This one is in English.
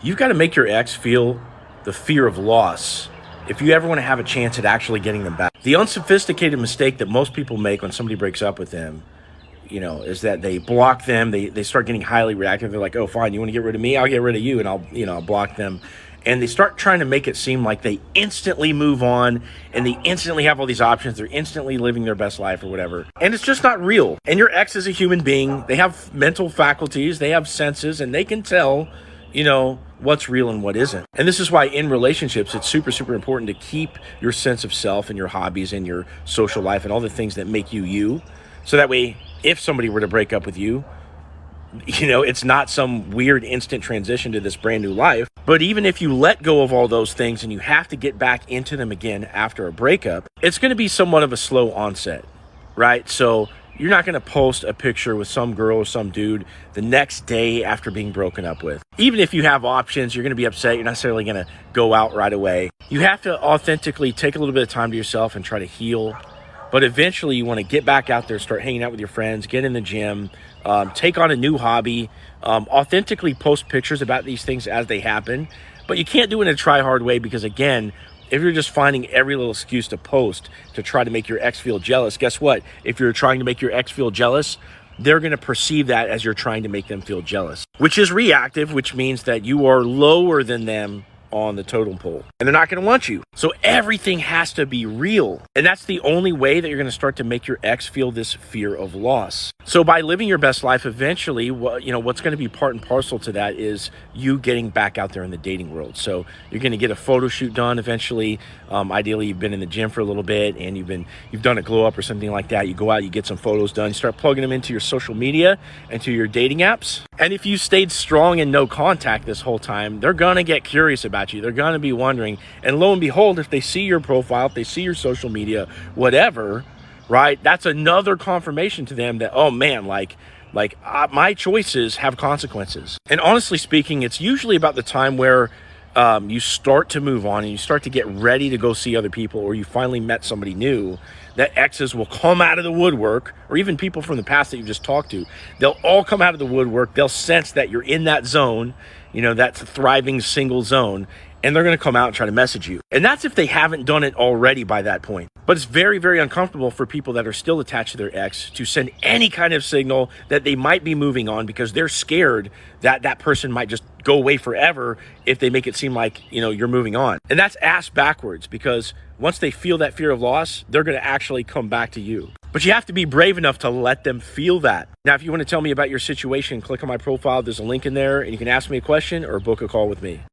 You've got to make your ex feel the fear of loss if you ever want to have a chance at actually getting them back. The unsophisticated mistake that most people make when somebody breaks up with them, is that they block them. They start getting highly reactive. They're like, oh, fine, you want to get rid of me? I'll get rid of you, and I'll block them. And they start trying to make it seem like they instantly move on and they instantly have all these options. They're instantly living their best life or whatever. And it's just not real. And your ex is a human being. They have mental faculties. They have senses, and they can tell, what's real and what isn't. And this is why in relationships, it's super, super important to keep your sense of self and your hobbies and your social life and all the things that make you you. So that way, if somebody were to break up with you, it's not some weird instant transition to this brand new life. But even if you let go of all those things and you have to get back into them again after a breakup, it's going to be somewhat of a slow onset, right? So you're not going to post a picture with some girl or some dude the next day after being broken up with. Even if you have options, you're going to be upset. You're not necessarily going to go out right away. You have to authentically take a little bit of time to yourself and try to heal. But eventually you want to get back out there, start hanging out with your friends, get in the gym, take on a new hobby, authentically post pictures about these things as they happen. But you can't do it in a try-hard way because, again, if you're just finding every little excuse to post to try to make your ex feel jealous, guess what? If you're trying to make your ex feel jealous, they're going to perceive that as you're trying to make them feel jealous, which is reactive, which means that you are lower than them on the totem pole, and they're not going to want you. So everything has to be real. And that's the only way that you're going to start to make your ex feel this fear of loss. So by living your best life, eventually, what's going to be part and parcel to that is you getting back out there in the dating world. So you're going to get a photo shoot done eventually. Ideally, you've been in the gym for a little bit and you've done a glow up or something like that. You go out, you get some photos done, you start plugging them into your social media and to your dating apps. And if you stayed strong and no contact this whole time, they're going to get curious about you. They're going to be wondering. And lo and behold, if they see your profile, if they see your social media, whatever, right, that's another confirmation to them that, oh man, my choices have consequences. And honestly speaking, it's usually about the time where you start to move on and you start to get ready to go see other people, or you finally met somebody new, that exes will come out of the woodwork, or even people from the past that you just talked to, they'll all come out of the woodwork. They'll sense that you're in that zone, that's a thriving single zone, and they're going to come out and try to message you. And that's if they haven't done it already by that point. But it's very, very uncomfortable for people that are still attached to their ex to send any kind of signal that they might be moving on, because they're scared that that person might just go away forever if they make it seem like, you're moving on. And that's ass backwards, because once they feel that fear of loss, they're going to actually come back to you. But you have to be brave enough to let them feel that. Now, if you want to tell me about your situation, click on my profile. There's a link in there and you can ask me a question or book a call with me.